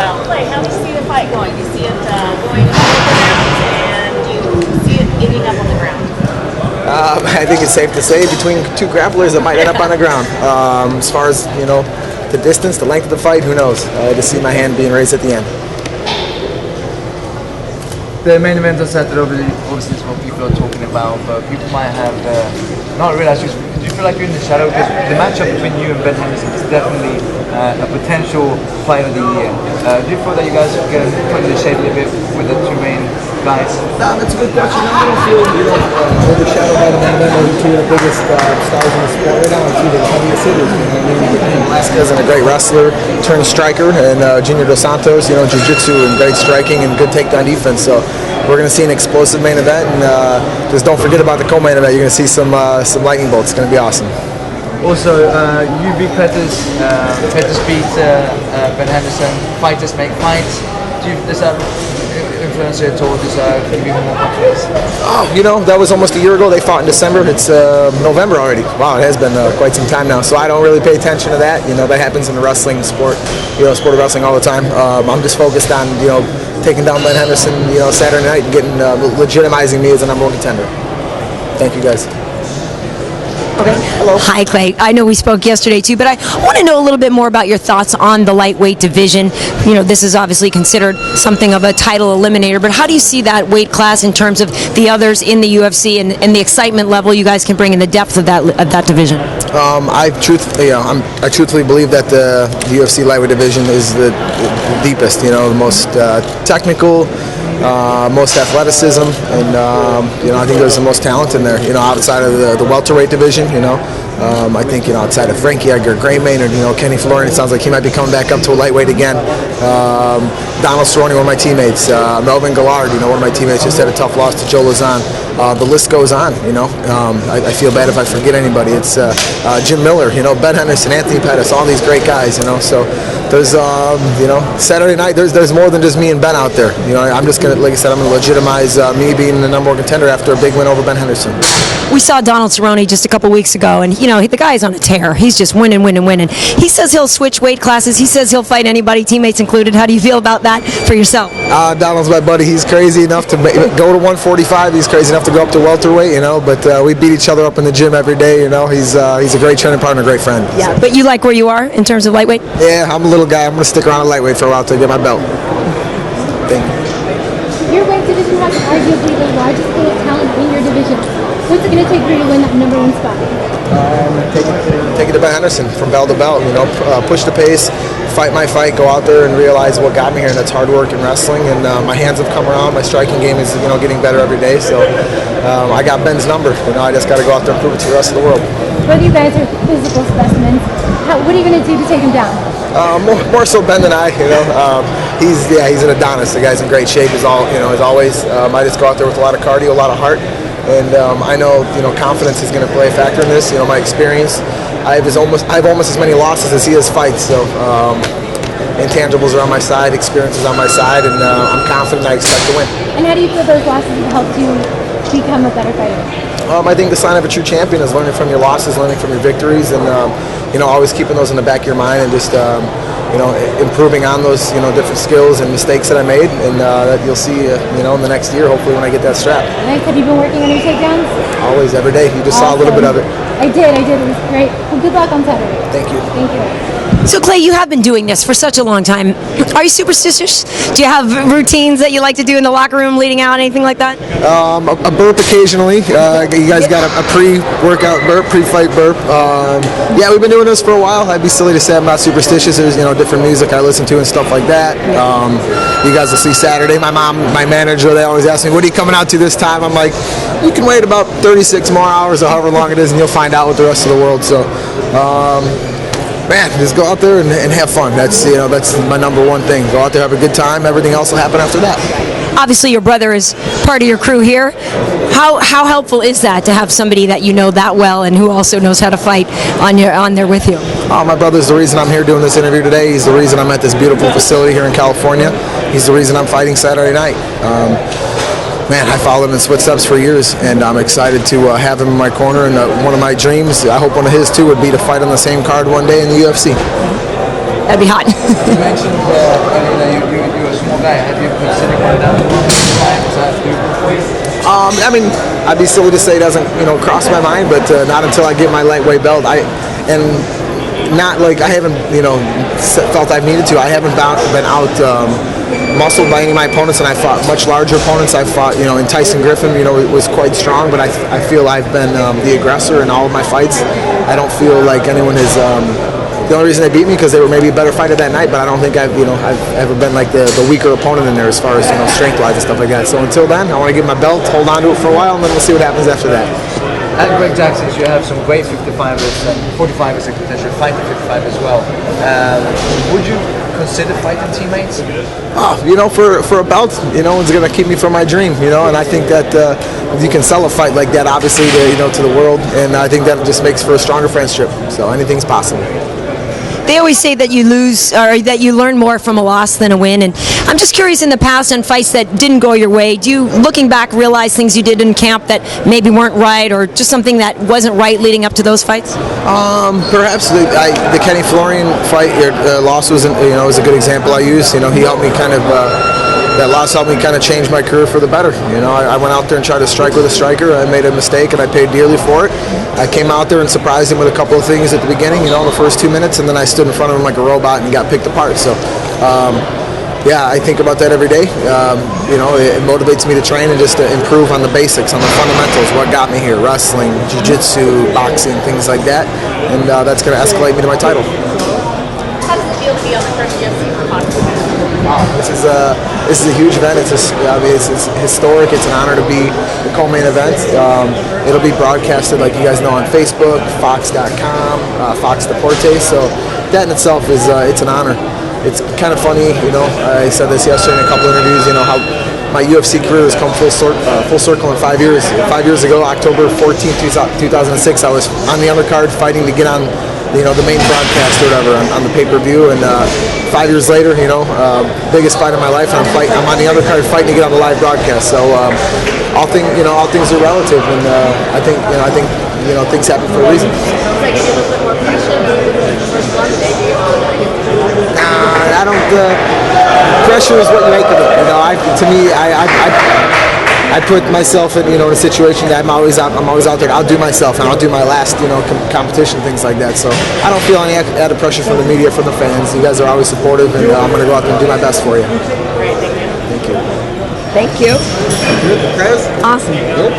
well. Clay, how do you see the fight going? Do you see it going all the rounds, and do you see it ending up on the ground? I think it's safe to say between two grapplers that might end up on the ground. As far as, you know, the distance, the length of the fight, who knows? I just see my hand being raised at the end. The main event on Saturday obviously is what people are talking about, but people might have not realized. Do you feel like you're in the shadow? Because the matchup between you and Ben Henderson is definitely a potential fight of the year. Do you feel that you guys are getting put in the shade a little bit with the two main guys? No, that's a good question. I don't feel, overshadowed by the main event. Those are two of the biggest stars in the sport right now, and two of the heaviest hitters. Velasquez is a great wrestler, turned striker, and Junior Dos Santos, jiu-jitsu and great striking and good takedown defense. So we're going to see an explosive main event, and just don't forget about the co-main event. You're going to see some lightning bolts. It's going to be awesome. Also, you beat Pettis. Pettis beat Ben Henderson. Fighters make fights. Does that influence you at all? Does that give you more confidence? Oh, that was almost a year ago. They fought in December. It's November already. Wow, it has been quite some time now. So I don't really pay attention to that. That happens in the wrestling sport, sport of wrestling all the time. I'm just focused on, taking down Ben Henderson, Saturday night and getting legitimizing me as a #1 contender. Thank you, guys. Okay. Hello. Hi, Clay. I know we spoke yesterday too, but I want to know a little bit more about your thoughts on the lightweight division. This is obviously considered something of a title eliminator, but how do you see that weight class in terms of the others in the UFC and the excitement level you guys can bring in the depth of that division? I truthfully believe that the UFC lightweight division is the deepest, the most technical, most athleticism, and I think there's the most talent in there. Outside of the welterweight division, I think outside of Frankie Edgar, Gray Maynard, Kenny Florian, it sounds like he might be coming back up to a lightweight again. Donald Cerrone, one of my teammates. Melvin Gillard, one of my teammates, just had a tough loss to Joe Lazan. The list goes on. I feel bad if I forget anybody. It's Jim Miller, Ben Henderson, Anthony Pettis, all these great guys. So there's Saturday night. There's more than just me and Ben out there. I'm just gonna, like I said, I'm gonna legitimize me being the #1 contender after a big win over Ben Henderson. We saw Donald Cerrone just a couple weeks ago, and the guy's on a tear. He's just winning. He says he'll switch weight classes. He says he'll fight anybody, teammates included. How do you feel about that for yourself? Donald's my buddy. He's crazy enough to go to 145. He's crazy enough to go up to welterweight. But we beat each other up in the gym every day. He's a great training partner, great friend. Yeah, but you like where you are in terms of lightweight? Yeah, I'm a little guy. I'm gonna stick around at lightweight for a while to get my belt. Thank you. Your weight division has arguably the largest pool of talent in your division. What's it going to take for you to win that #1 spot? Take it to Ben Henderson from bell to bell. Push the pace, fight my fight, go out there and realize what got me here, and that's hard work and wrestling. And my hands have come around. My striking game is getting better every day. So I got Ben's number. I just got to go out there and prove it to the rest of the world. Both you guys are physical specimens. What are you going to do to take him down? More so Ben than I. He's an Adonis. The guy's in great shape as always. I just go out there with a lot of cardio, a lot of heart. And I know, confidence is going to play a factor in this. My experience. I have almost as many losses as he has fights. So intangibles are on my side, experience is on my side, and I'm confident I expect to win. And how do you feel those losses have helped you become a better fighter? I think the sign of a true champion is learning from your losses, learning from your victories, and always keeping those in the back of your mind, and just improving on those different skills and mistakes that I made, and that you'll see in the next year, hopefully, when I get that strap. Nice. Have you been working on your takedowns? Always, every day. You just saw a little bit of it. I did. It was great. Well, good luck on Saturday. Thank you. Thank you. So, Clay, you have been doing this for such a long time. Are you superstitious? Do you have routines that you like to do in the locker room leading out, anything like that? A burp occasionally. You guys got a pre-workout burp, pre-fight burp. Yeah, we've been doing this for a while. I'd be silly to say I'm not superstitious. There's different music I listen to and stuff like that. You guys will see Saturday. My mom, my manager, they always ask me, "What are you coming out to this time?" I'm like, "You can wait about 36 more hours or however long it is, and you'll find out with the rest of the world." So. Man, just go out there and have fun. That's that's my #1 thing. Go out there, have a good time. Everything else will happen after that. Obviously, your brother is part of your crew here. How helpful is that to have somebody that you know that well and who also knows how to fight on there with you? My brother's the reason I'm here doing this interview today. He's the reason I'm at this beautiful facility here in California. He's the reason I'm fighting Saturday night. Man, I followed in his footsteps for years, and I'm excited to have him in my corner. And one of my dreams, I hope one of his too, would be to fight on the same card one day in the UFC. That'd be hot. You mentioned you're a small guy. Have you considered going down to 155? Is that doable for you? I mean, I'd be silly to say it doesn't, cross my mind, but not until I get my lightweight belt. Not like I haven't, felt I've needed to. I haven't been out muscled by any of my opponents, and I fought much larger opponents. I fought, in Tyson Griffin, it was quite strong, but I feel I've been the aggressor in all of my fights. I don't feel like anyone has. The only reason they beat me because they were maybe a better fighter that night, but I don't think I've ever been like the weaker opponent in there as far as strength-wise and stuff like that. So until then, I want to get my belt, hold on to it for a while, and then we'll see what happens after that. At Greg Jackson's, you have some great 55ers and 45ers and potential fight at 55 as well. Would you consider fighting teammates? For a belt, no one's gonna keep me from my dream, and I think that you can sell a fight like that, obviously, to the world, and I think that just makes for a stronger friendship. So anything's possible. They always say that you lose or that you learn more from a loss than a win, and I'm just curious, in the past on fights that didn't go your way, do you, looking back, realize things you did in camp that maybe weren't right, or just something that wasn't right leading up to those fights? Perhaps the Kenny Florian fight loss was was a good example I used. He helped me kind of. That loss helped me kind of change my career for the better. I went out there and tried to strike with a striker. I made a mistake, and I paid dearly for it. I came out there and surprised him with a couple of things at the beginning, the first 2 minutes, and then I stood in front of him like a robot and got picked apart. So, I think about that every day. It motivates me to train and just to improve on the basics, on the fundamentals, what got me here, wrestling, jiu-jitsu, boxing, things like that, and that's going to escalate me to my title. How does it feel to be on the first UFC for Português? This is a huge event. It's historic. It's an honor to be the co-main event. It'll be broadcasted, like you guys know, on Facebook, Fox.com, Fox Deportes. So that in itself is it's an honor. It's kind of funny, I said this yesterday in a couple interviews. How my UFC career has come full circle in 5 years. 5 years ago, October 14th, 2006, I was on the undercard fighting to get on the main broadcast or whatever on the pay-per-view, and 5 years later, biggest fight of my life, and I'm on the undercard fighting to get on the live broadcast. So all things are relative, and I think things happen for a reason. Does that give you a little bit more pressure than the first one, maybe? I don't. Pressure is what you make of it. To me, I put myself in in a situation that I'm always out there. I'll do myself, and I'll do my last competition, things like that. So I don't feel any added pressure from the media, from the fans. You guys are always supportive, and I'm going to go out there and do my best for you. Great, thank you. Thank you. Good, Chris? Awesome. Good.